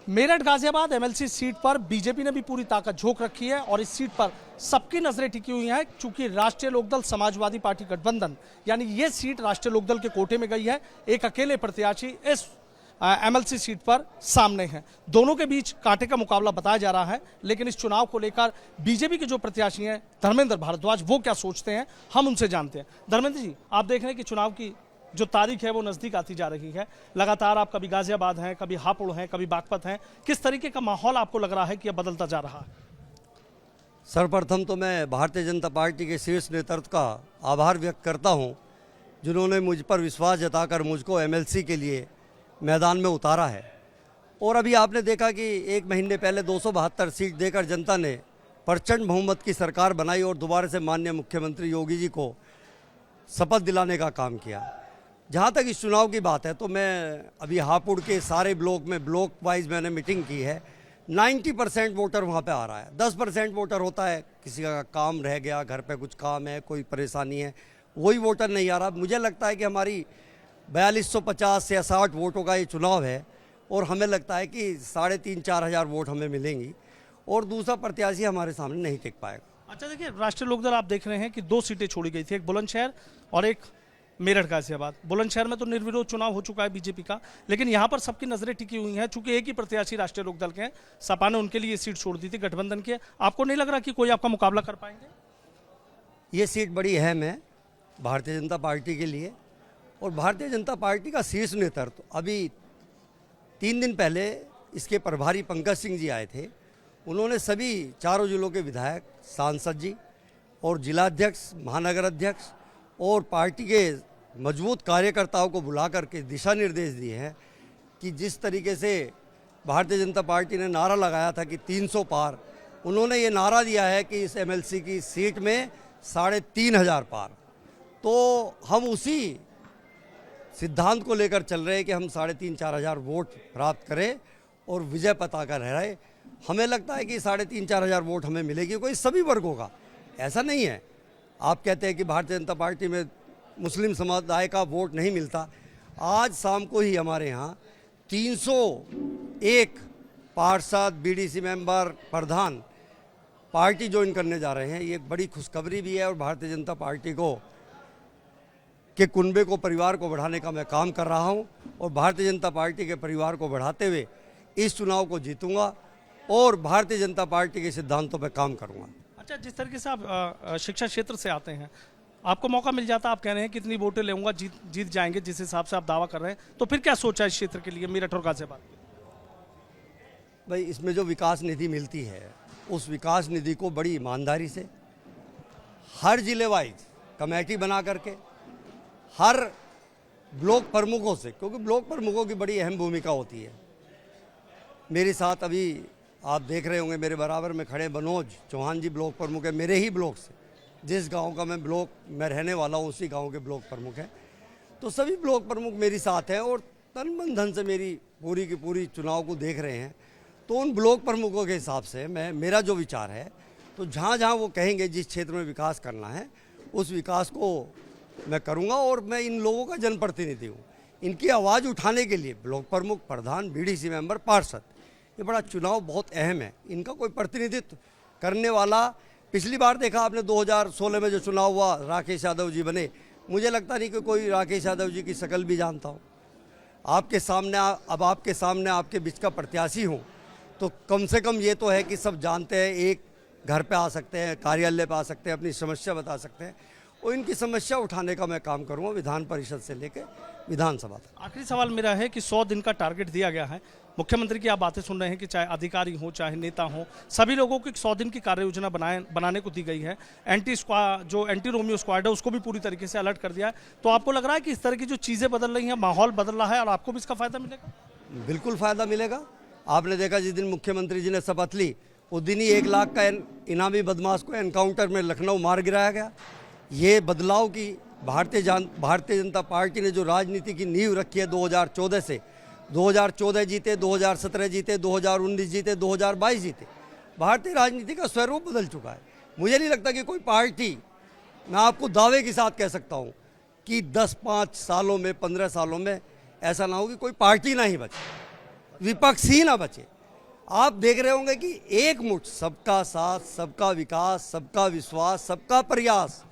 Meerut Ghaziabad MLC seat पर BJP ने भी पूरी ताकत झोंक रखी है और इस सीट पर सबकी नजरें टिकी हुई हैं क्योंकि राष्ट्रीय लोकदल समाजवादी पार्टी गठबंधन यानी ये सीट राष्ट्रीय लोकदल के कोटे में गई है। एक अकेले प्रत्याशी इस एमएलसी सीट पर सामने हैं। दोनों के बीच कांटे का मुकाबला बताया जा रहा है, लेकिन इस चुनाव को लेकर बीजेपी के जो प्रत्याशी हैं धर्मेंद्र भारद्वाज वो क्या सोचते हैं हम उनसे जानते हैं। धर्मेंद्र जी, आप देख रहे हैं कि चुनाव की जो तारीख है वो नजदीक आती जा रही है। लगातार आप कभी गाजियाबाद हैं, कभी हापुड़ हैं, कभी बागपत हैं। किस तरीके का माहौल आपको लग रहा है कि अब बदलता जा रहा है? सर्वप्रथम तो मैं भारतीय जनता पार्टी के शीर्ष नेतृत्व का आभार व्यक्त करता हूं, जिन्होंने मुझ पर विश्वास जताकर मुझको एमएलसी के लिए मैदान में उतारा है। और अभी आपने देखा कि एक महीने पहले 272 सीट देकर जनता ने प्रचंड बहुमत की सरकार बनाई और दोबारा से माननीय मुख्यमंत्री योगी जी को शपथ दिलाने का काम किया। जहाँ तक इस चुनाव की बात है तो मैं अभी हापुड़ के सारे ब्लॉक में ब्लॉक वाइज मैंने मीटिंग की है। 90% वोटर वहाँ पे आ रहा है। 10% वोटर होता है, किसी का काम रह गया, घर पे कुछ काम है, कोई परेशानी है, वही वोटर नहीं आ रहा। मुझे लगता है कि हमारी 4250 से 60 वोटों का ये चुनाव है और हमें लगता है कि 3500-4 हज़ार वोट हमें मिलेंगी और दूसरा प्रत्याशी हमारे सामने नहीं टिक पाएगा। अच्छा, देखिए, राष्ट्रीय लोकदल आप देख रहे हैं कि 2 सीटें छोड़ी गई थी, एक बुलंदशहर और एक मेरठ गाजियाबाद। बुलंदशहर में तो निर्विरोध चुनाव हो चुका है बीजेपी का, लेकिन यहाँ पर सबकी नजरें टिकी हुई हैं चूंकि एक ही प्रत्याशी राष्ट्रीय लोकदल के हैं। सपा ने उनके लिए ये सीट छोड़ दी थी गठबंधन के। आपको नहीं लग रहा कि कोई आपका मुकाबला कर पाएंगे? ये सीट बड़ी अहम है भारतीय जनता पार्टी के लिए और भारतीय जनता पार्टी का शीर्ष नेतृत्व अभी 3 दिन पहले इसके प्रभारी पंकज सिंह जी आए थे। उन्होंने सभी चारों जिलों के विधायक, सांसद जी और जिलाध्यक्ष, महानगर अध्यक्ष और पार्टी के मजबूत कार्यकर्ताओं को बुला करके दिशा निर्देश दिए हैं कि जिस तरीके से भारतीय जनता पार्टी ने नारा लगाया था कि 300 पार, उन्होंने ये नारा दिया है कि इस एमएलसी की सीट में 3500 पार। तो हम उसी सिद्धांत को लेकर चल रहे हैं कि हम 3500-4 हज़ार वोट प्राप्त करें और विजय पताका लहराए। हमें लगता है कि 3500-4 हज़ार वोट हमें मिलेगी। कोई सभी वर्गों का ऐसा नहीं है। आप कहते हैं कि भारतीय जनता पार्टी में मुस्लिम समुदाय का वोट नहीं मिलता। आज शाम को ही हमारे यहाँ 301 पार्षद, बीडीसी मेंबर, प्रधान पार्टी ज्वाइन करने जा रहे हैं। ये एक बड़ी खुशखबरी भी है और भारतीय जनता पार्टी को के कुनबे को, परिवार को बढ़ाने का मैं काम कर रहा हूं और भारतीय जनता पार्टी के परिवार को बढ़ाते हुए इस चुनाव को जीतूंगा और भारतीय जनता पार्टी के सिद्धांतों पर काम करूंगा। अच्छा, जिस तरीके से आप शिक्षा क्षेत्र से आते हैं, आपको मौका मिल जाता, आप कह रहे हैं कितनी वोटें लेऊंगा, जीत जाएंगे जिस हिसाब से आप दावा कर रहे हैं, तो फिर क्या सोचा इस क्षेत्र के लिए, मेरठ और गाजियाबाद? भाई, इसमें जो विकास निधि मिलती है उस विकास निधि को बड़ी ईमानदारी से हर जिले वाइज कमेटी बना करके हर ब्लॉक प्रमुखों से, क्योंकि ब्लॉक प्रमुखों की बड़ी अहम भूमिका होती है। मेरे साथ अभी आप देख रहे होंगे मेरे बराबर में खड़े मनोज चौहान जी ब्लॉक प्रमुख है, मेरे ही ब्लॉक से। जिस गांव का मैं ब्लॉक में रहने वाला हूँ उसी गांव के ब्लॉक प्रमुख हैं। तो सभी ब्लॉक प्रमुख मेरे साथ हैं और तन मन धन से मेरी पूरी की पूरी चुनाव को देख रहे हैं। तो उन ब्लॉक प्रमुखों के हिसाब से मेरा जो विचार है, तो जहाँ जहाँ वो कहेंगे जिस क्षेत्र में विकास करना है उस विकास को मैं करूँगा। और मैं इन लोगों का जनप्रतिनिधि हूँ। इनकी आवाज़ उठाने के लिए ब्लॉक प्रमुख, प्रधान, बीडीसी मेंबर, पार्षद, ये बड़ा चुनाव बहुत अहम है। इनका कोई प्रतिनिधित्व करने वाला, पिछली बार देखा आपने 2016 में जो चुनाव हुआ, राकेश यादव जी बने। मुझे लगता नहीं कि कोई राकेश यादव जी की शक्ल भी जानता हो। आपके सामने अब आपके सामने आपके बीच का प्रत्याशी हूँ तो कम से कम ये तो है कि सब जानते हैं, एक घर पे आ सकते हैं, कार्यालय पे आ सकते हैं, अपनी समस्या बता सकते हैं और इनकी समस्या उठाने का मैं काम करूँगा, विधान परिषद से लेकर विधानसभा तक। आखिरी सवाल मेरा है कि 100 दिन का टारगेट दिया गया है। मुख्यमंत्री की आप बातें सुन रहे हैं कि चाहे अधिकारी हो, चाहे नेता हो, सभी लोगों को 100 दिन की कार्य योजना बनाने को दी गई है। एंटी रोमियो स्क्वाड है उसको भी पूरी तरीके से अलर्ट कर दिया है। तो आपको लग रहा है कि इस तरह की जो चीज़ें बदल रही हैं, माहौल बदल रहा है और आपको भी इसका फायदा मिलेगा? बिल्कुल फ़ायदा मिलेगा। आपने देखा जिस दिन मुख्यमंत्री जी ने शपथ ली उस दिन ही 1 लाख का इनामी बदमाश को एनकाउंटर में लखनऊ मार गिराया गया। ये बदलाव की भारतीय जनता पार्टी ने जो राजनीति की नींव रखी है 2014 से, 2014 जीते, 2017 जीते, 2019 जीते, 2022 जीते, भारतीय राजनीति का स्वरूप बदल चुका है। मुझे नहीं लगता कि कोई पार्टी, मैं आपको दावे के साथ कह सकता हूँ कि 10-5 सालों में, 15 सालों में ऐसा ना हो कि कोई पार्टी ना ही बचे। विपक्ष ही ना बचे। आप देख रहे होंगे कि एक मुठ सबका साथ, सबका विकास, सबका विश्वास, सबका प्रयास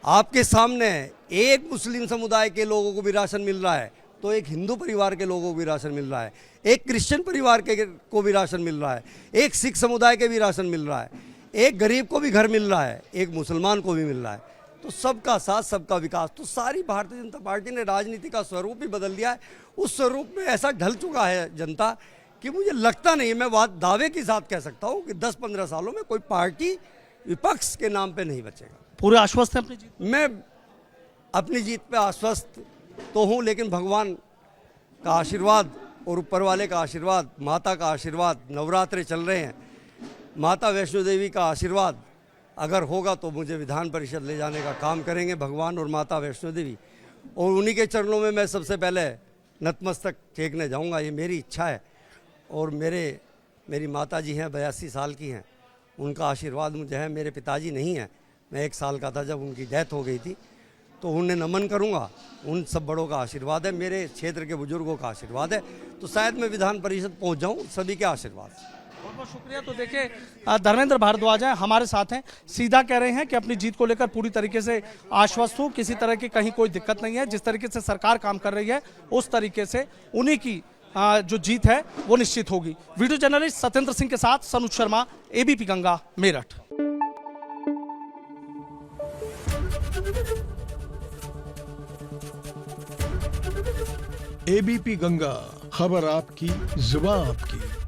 आपके सामने है। एक मुस्लिम समुदाय के लोगों को भी राशन मिल रहा है, तो एक हिंदू परिवार के लोगों को भी राशन मिल रहा है, एक क्रिश्चियन परिवार को भी राशन मिल रहा है, एक सिख समुदाय के भी राशन मिल रहा है, एक गरीब को भी घर मिल रहा है, एक मुसलमान को भी मिल रहा है। तो सबका साथ, सबका विकास। तो सारी भारतीय जनता पार्टी ने राजनीति का स्वरूप ही बदल दिया है। उस स्वरूप में ऐसा ढल चुका है जनता कि मुझे लगता नहीं, मैं बात दावे के साथ कह सकता हूँ कि 10-15 सालों में कोई पार्टी विपक्ष के नाम पे नहीं बचेगा। पूरे आश्वस्त हैं अपनी जीत? मैं अपनी जीत पे आश्वस्त तो हूँ, लेकिन भगवान का आशीर्वाद और ऊपर वाले का आशीर्वाद, माता का आशीर्वाद, नवरात्रे चल रहे हैं, माता वैष्णो देवी का आशीर्वाद अगर होगा तो मुझे विधान परिषद ले जाने का काम करेंगे भगवान और माता वैष्णो देवी, और उन्हीं के चरणों में मैं सबसे पहले नतमस्तक टेकने जाऊंगा। ये मेरी इच्छा है। और मेरी माता जी हैं, 82 साल की हैं, उनका आशीर्वाद मुझे है। मेरे पिताजी नहीं हैं, मैं 1 साल का था जब उनकी डेथ हो गई थी, तो उन्हें नमन करूंगा। उन सब बड़ों का आशीर्वाद है, मेरे क्षेत्र के बुजुर्गों का आशीर्वाद है, तो शायद मैं विधान परिषद पहुंच जाऊं सभी के आशीर्वाद से। बहुत बहुत शुक्रिया। तो देखिए, धर्मेंद्र भारद्वाज हैं, हमारे साथ हैं, सीधा कह रहे हैं कि अपनी जीत को लेकर पूरी तरीके से आश्वस्त हूँ, किसी तरह की कहीं कोई दिक्कत नहीं है। जिस तरीके से सरकार काम कर रही है उस तरीके से उन्हीं की जो जीत है वो निश्चित होगी। वीडियो जर्नलिस्ट सत्येंद्र सिंह के साथ सनुज शर्मा, एबीपी गंगा, मेरठ। एबीपी गंगा, खबर आपकी, जुबान आपकी।